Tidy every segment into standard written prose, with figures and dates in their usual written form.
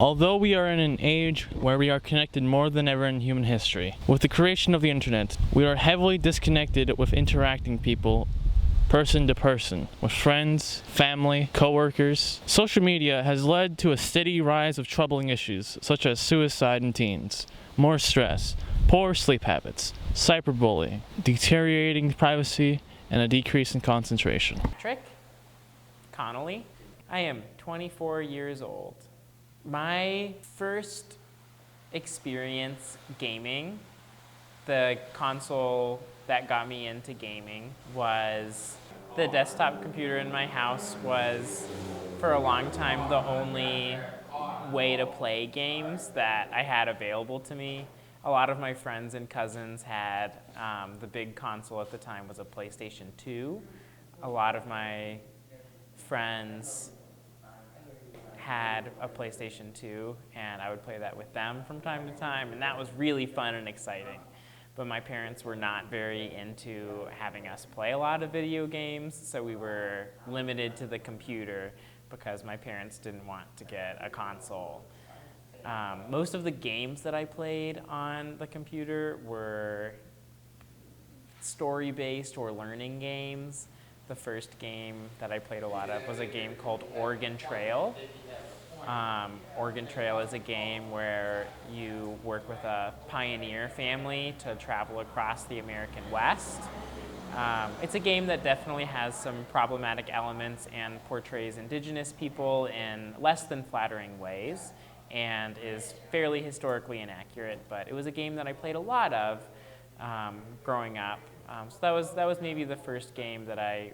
Although we are in an age where we are connected more than ever in human history, with the creation of the internet, we are heavily disconnected with interacting people person to person, with friends, family, co-workers. Social media has led to a steady rise of troubling issues such as suicide in teens, more stress, poor sleep habits, cyberbullying, deteriorating privacy, and a decrease in concentration. Patrick Connolly. I am 24 years old. My first experience gaming, the console that got me into gaming, was the desktop computer in my house. Was for a long time the only way to play games that I had available to me. A lot of my friends and cousins had, the big console at the time was a PlayStation 2. A lot of my friends had a PlayStation 2, and I would play that with them from time to time, and that was really fun and exciting. But my parents were not very into having us play a lot of video games, so we were limited to the computer because my parents didn't want to get a console. Most of the games that I played on the computer were story-based or learning games. The first game that I played a lot of was a game called Oregon Trail. Oregon Trail is a game where you work with a pioneer family to travel across the American West. It's a game that definitely has some problematic elements and portrays indigenous people in less than flattering ways and is fairly historically inaccurate, but it was a game that I played a lot of growing up. So that was maybe the first game that I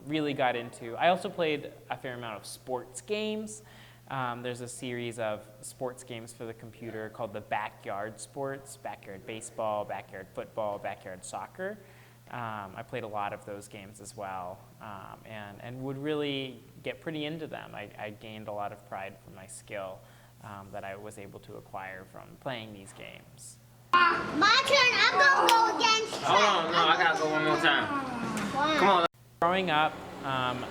really got into. I also played a fair amount of sports games. There's a series of sports games for the computer called the Backyard Sports, backyard baseball, backyard football, backyard soccer. I played a lot of those games as well, and would really get pretty into them. I gained a lot of pride from my skill that I was able to acquire from playing these games. My turn, I'm gonna go against Trey. Hold on, no, I gotta go one more time. Come on. Growing up,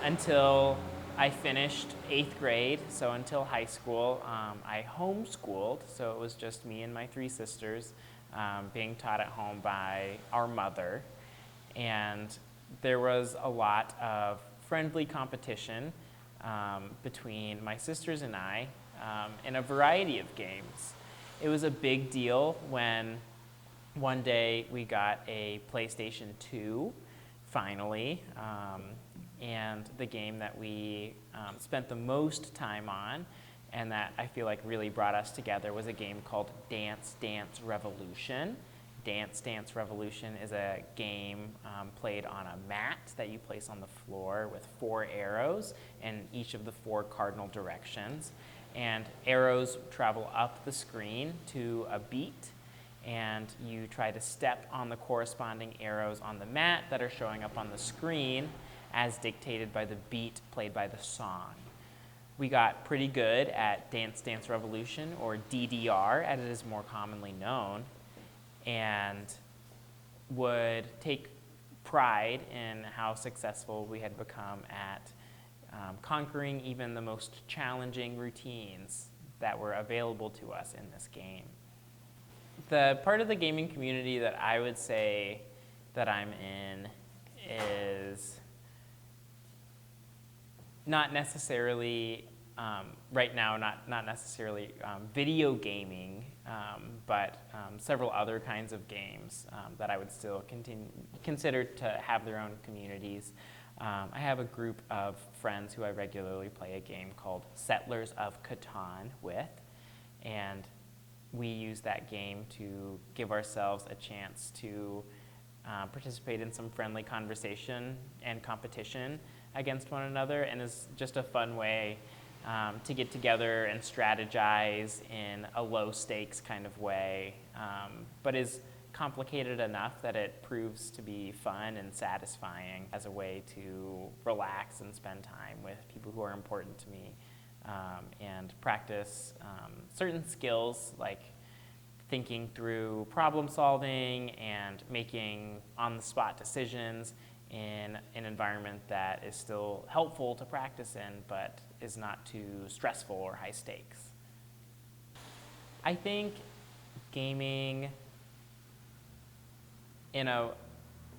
until I finished 8th grade, so until high school, I homeschooled, so it was just me and my 3 sisters being taught at home by our mother. And there was a lot of friendly competition between my sisters and I in a variety of games. It was a big deal when one day we got a PlayStation 2, finally, and the game that we spent the most time on and that I feel like really brought us together was a game called Dance Dance Revolution. Dance Dance Revolution is a game played on a mat that you place on the floor with 4 arrows in each of the 4 cardinal directions. And arrows travel up the screen to a beat, and you try to step on the corresponding arrows on the mat that are showing up on the screen as dictated by the beat played by the song. We got pretty good at Dance Dance Revolution, or DDR as it is more commonly known, and would take pride in how successful we had become at conquering even the most challenging routines that were available to us in this game. The part of the gaming community that I would say that I'm in is not necessarily, right now, not necessarily video gaming, but several other kinds of games that I would still consider to have their own communities. I have a group of friends who I regularly play a game called Settlers of Catan with, and we use that game to give ourselves a chance to participate in some friendly conversation and competition against one another, and is just a fun way to get together and strategize in a low-stakes kind of way, but is complicated enough that it proves to be fun and satisfying as a way to relax and spend time with people who are important to me, and practice certain skills like thinking through problem solving and making on-the-spot decisions in an environment that is still helpful to practice in, but is not too stressful or high stakes. I think gaming, in a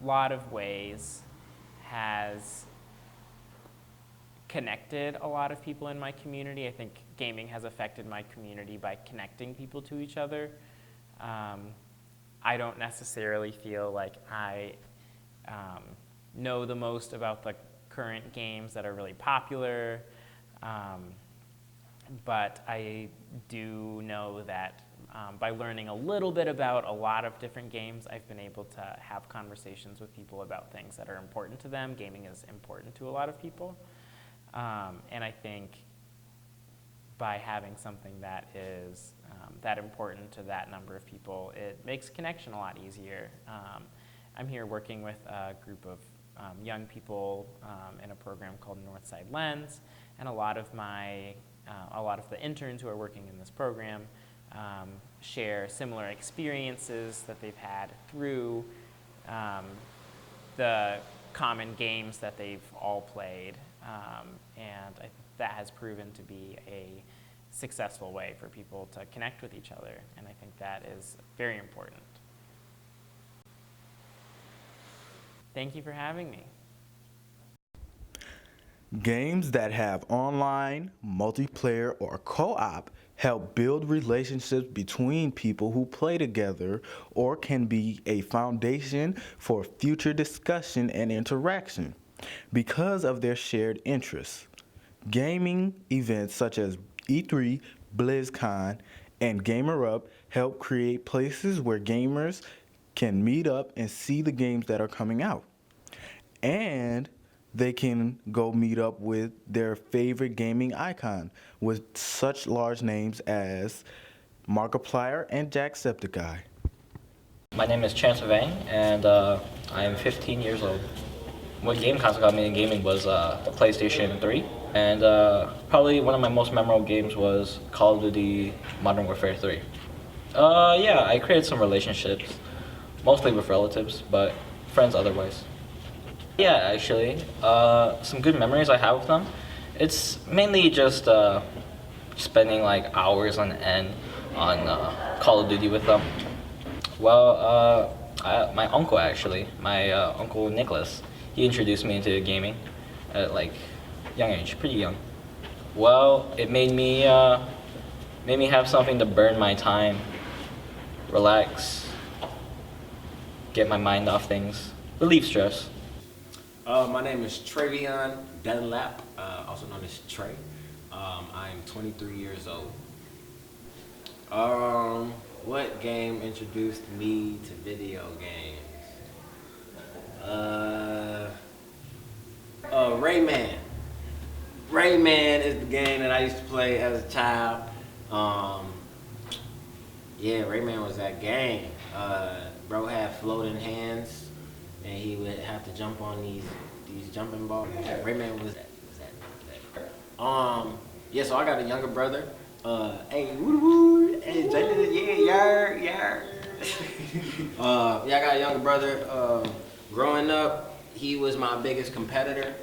lot of ways, has connected a lot of people in my community. I think gaming has affected my community by connecting people to each other. I don't necessarily feel like I know the most about the current games that are really popular, but I do know that by learning a little bit about a lot of different games, I've been able to have conversations with people about things that are important to them. Gaming is important to a lot of people. And I think by having something that is that important to that number of people, it makes connection a lot easier. I'm here working with a group of young people in a program called Northside Lens, and a lot of the interns who are working in this program share similar experiences that they've had through the common games that they've all played. And I think that has proven to be a successful way for people to connect with each other, and I think that is very important. Thank you for having me. Games that have online, multiplayer, or co-op help build relationships between people who play together or can be a foundation for future discussion and interaction because of their shared interests. Gaming events such as E3, BlizzCon, and GamerUp help create places where gamers can meet up and see the games that are coming out. And they can go meet up with their favorite gaming icon with such large names as Markiplier and Jacksepticeye. My name is Chance Vang, and I am 15 years old. What game console got me in gaming was the PlayStation 3, and probably one of my most memorable games was Call of Duty Modern Warfare 3. Yeah, I created some relationships, mostly with relatives, but friends otherwise. Yeah, actually, some good memories I have with them. It's mainly just spending like hours on end on Call of Duty with them. Well, my uncle actually, my uncle Nicholas, he introduced me into gaming at like young age, pretty young. Well, it made me have something to burn my time, relax, get my mind off things, relieve stress. My name is Travion Dunlap, also known as Trey. I'm 23 years old. What game introduced me to video games? Rayman. Rayman is the game that I used to play as a child. Yeah, Rayman was that game. Bro had floating hands, and he would have to jump on these jumping balls. Rayman was that. Yeah, so I got a younger brother. Hey, woo, hey, yeah, yar. Yeah, I got a younger brother. Growing up, he was my biggest competitor.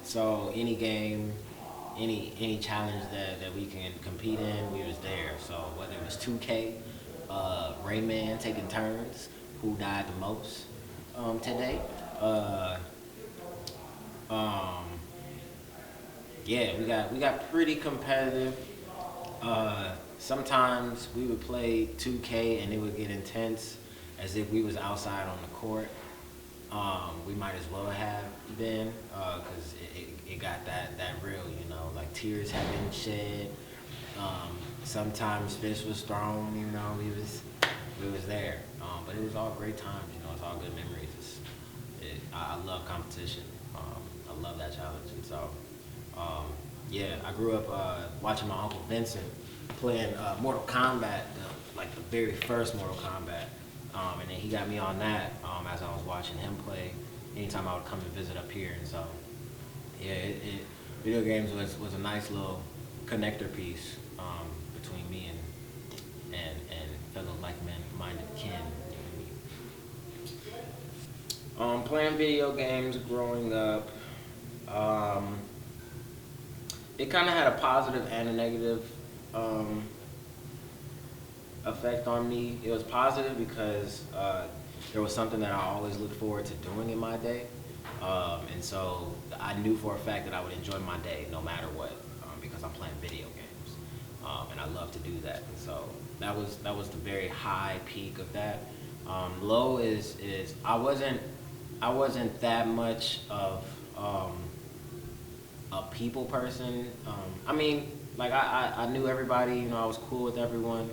So any game, any challenge that we can compete in, we was there. So whether it was 2K, Rayman, taking turns, who died the most today. Yeah, we got pretty competitive. Sometimes we would play 2K and it would get intense, as if we was outside on the court. We might as well have been, because it got that real, you know, like tears have been shed. Sometimes fists was thrown, you know, we was there. But it was all great times, you know, it's all good memories. I love competition. I love that challenge, and so yeah, I grew up watching my Uncle Vincent playing Mortal Kombat, like the very first Mortal Kombat, and then he got me on that as I was watching him play. Anytime I would come and visit up here, and so yeah, video games was a nice little connector piece between me and fellow like-minded kin. Playing video games growing up, it kind of had a positive and a negative effect on me. It was positive because there was something that I always looked forward to doing in my day. And so I knew for a fact that I would enjoy my day no matter what, because I'm playing video games. And I love to do that. And so that was the very high peak of that. Low is I wasn't that much of a people person. I mean, like I knew everybody, you know, I was cool with everyone.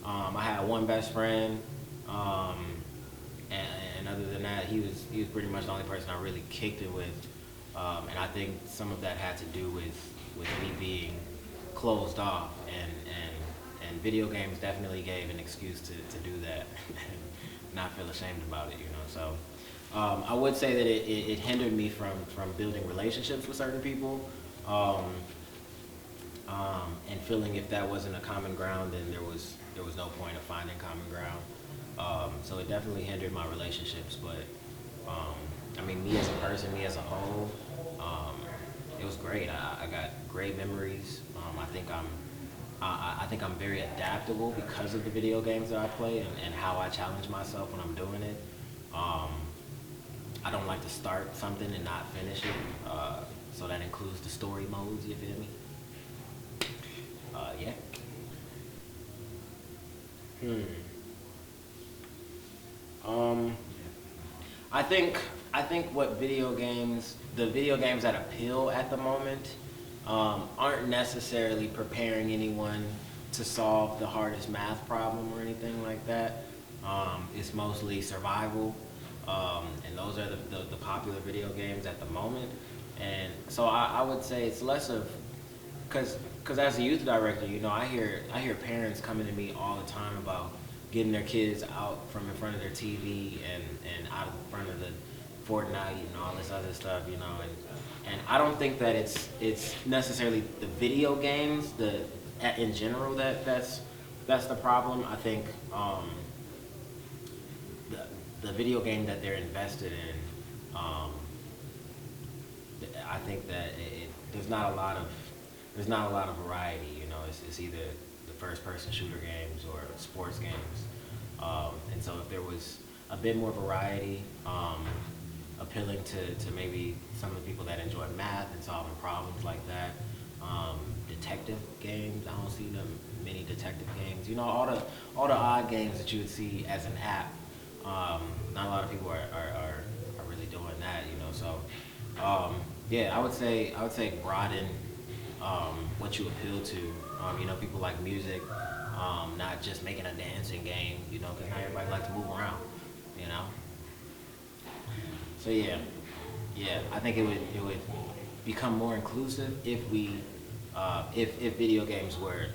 I had one best friend, and other than that, he was pretty much the only person I really kicked it with. And I think some of that had to do with me being closed off, and video games definitely gave an excuse to do that and not feel ashamed about it, you know. So I would say that it hindered me from building relationships with certain people, and feeling if that wasn't a common ground, then there was no point of finding common ground. So it definitely hindered my relationships, but I mean, me as a person, me as a whole, it was great. I got great memories. I think I'm very adaptable because of the video games that I play and how I challenge myself when I'm doing it. I don't like to start something and not finish it, so that includes the story modes, you feel me? Yeah. I think what the video games that appeal at the moment, aren't necessarily preparing anyone to solve the hardest math problem or anything like that. It's mostly survival, and those are the popular video games at the moment. And so I would say it's less of, because as a youth director, you know, I hear parents coming to me all the time about getting their kids out from in front of their TV and out of front of the Fortnite and all this other stuff, you know, and I don't think that it's necessarily the video games in general that's the problem. I think the video game that they're invested in, I think that there's not a lot of variety, you know. It's either the first person shooter games or sports games, and so if there was a bit more variety, appealing to maybe some of the people that enjoy math and solving problems like that. Detective games, I don't see many detective games. You know, all the odd games that you would see as an app. Not a lot of people are really doing that, you know. So yeah, I would say broaden what you appeal to. You know, people like music, not just making a dancing game, you know, because not everybody likes to move around, you know. So yeah, I think it would become more inclusive if if video games were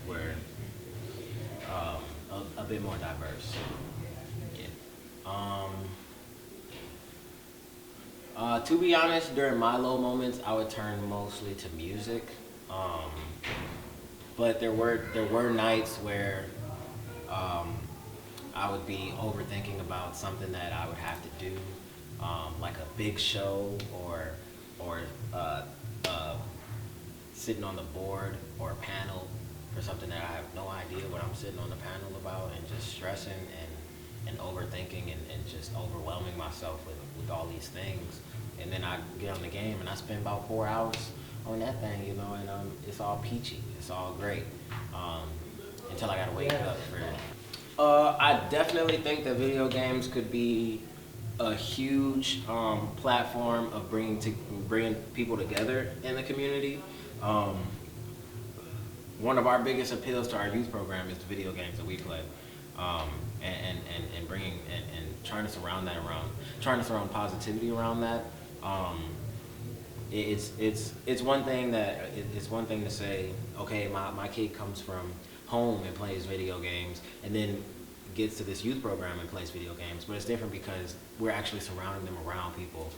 a bit more diverse. Yeah. To be honest, during my low moments, I would turn mostly to music. But there were nights where I would be overthinking about something that I would have to do, like a big show or sitting on the board or a panel for something that I have no idea what I'm sitting on the panel about, and just stressing and overthinking and just overwhelming myself with all these things. And then I get on the game and I spend about 4 hours on that thing, you know, and it's all peachy, it's all great, until I gotta wake up for it. I definitely think that video games could be a huge platform of bringing people together in the community. One of our biggest appeals to our youth program is the video games that we play, and bringing and trying to surround positivity around that. It's one thing to say, okay, my kid comes from home and plays video games, and then gets to this youth program and plays video games, but it's different because we're actually surrounding them around people,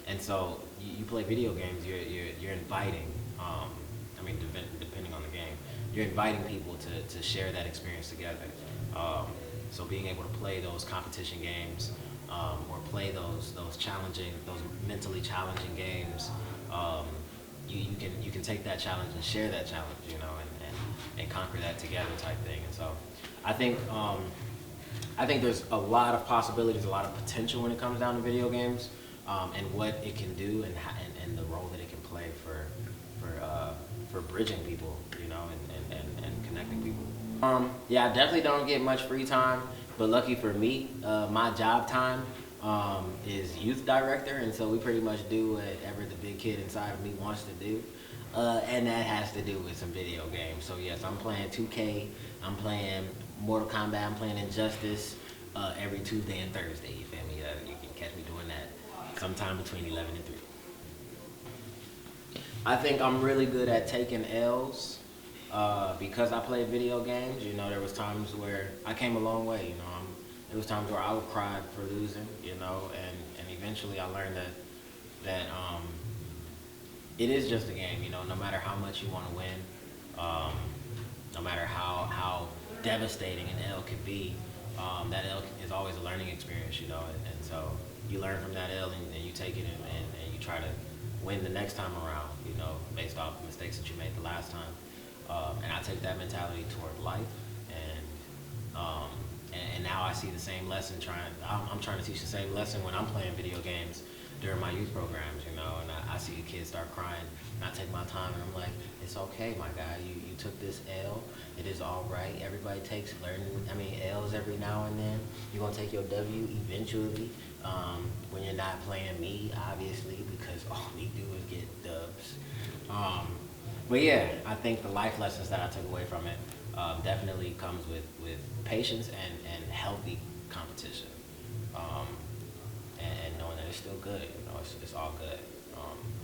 and so you play video games, you're inviting, I mean, depending on the game, you're inviting people to share that experience together. So being able to play those competition games, or play those mentally challenging games, you can take that challenge and share that challenge, you know, conquer that together type thing. And so I think there's a lot of possibilities, a lot of potential when it comes down to video games, and what it can do and the role that it can play for bridging people, you know, and connecting people. Yeah, I definitely don't get much free time, but lucky for me, my job time is youth director, and so we pretty much do whatever the big kid inside of me wants to do. And that has to do with some video games. So yes, I'm playing 2K, I'm playing Mortal Kombat, I'm playing Injustice every Tuesday and Thursday, you feel me? You can catch me doing that sometime between 11 and 3. I think I'm really good at taking L's because I play video games. You know, there was times where I came a long way, you know. There was times where I would cry for losing, you know, and eventually I learned that it is just a game, you know. No matter how much you want to win, no matter how devastating an L can be, that L is always a learning experience, you know. And so you learn from that L and you take it and you try to win the next time around, you know, based off the mistakes that you made the last time. And I take that mentality toward life, and now I see the same lesson. I'm trying to teach the same lesson when I'm playing video games during my youth programs, you know, and I see a kid start crying, and I take my time, and I'm like, it's okay, my guy, you took this L, it is all right. Everybody takes L's every now and then. You're gonna take your W eventually, when you're not playing me, obviously, because all we do is get dubs. But yeah, I think the life lessons that I took away from it definitely comes with patience and healthy competition. And knowing that it's still good, you know, it's all good.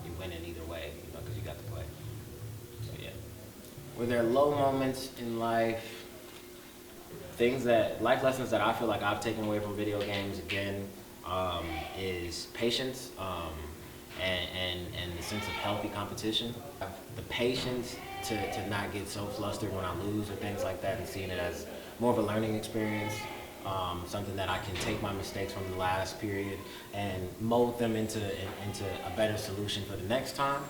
You win it either way, you know, because you got to play. So yeah. Were there low moments in life, life lessons that I feel like I've taken away from video games, again, is patience and the sense of healthy competition. The patience to not get so flustered when I lose or things like that, and seeing it as more of a learning experience. Something that I can take my mistakes from the last period and mold them into a better solution for the next time.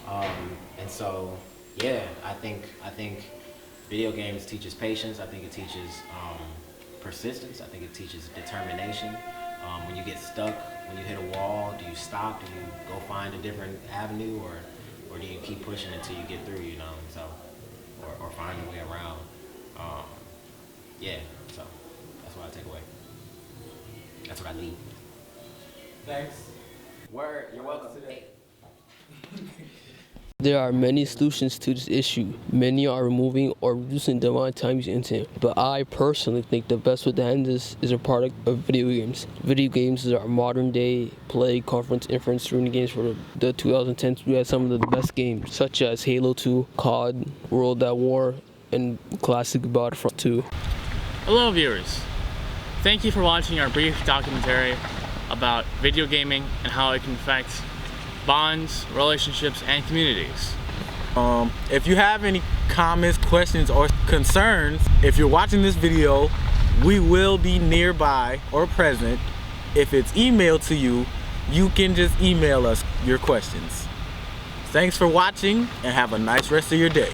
And so, yeah, I think video games teaches patience. I think it teaches persistence. I think it teaches determination. When you get stuck, when you hit a wall, do you stop? Do you go find a different avenue, or do you keep pushing until you get through? You know, so or find a way around. Yeah, so. That's what I take away. That's what I leave. Thanks. Word, you're welcome. Hey. There are many solutions to this issue. Many are removing or reducing the amount of time used on internet. But I personally think the best way to end this is a product of video games. Video games are modern day play, conference, inference, streaming games for the 2010s. We had some of the best games, such as Halo 2, COD, World at War, and classic Battlefront 2. Hello viewers. Thank you for watching our brief documentary about video gaming and how it can affect bonds, relationships, and communities. If you have any comments, questions, or concerns, if you're watching this video, we will be nearby or present. If it's emailed to you, you can just email us your questions. Thanks for watching and have a nice rest of your day.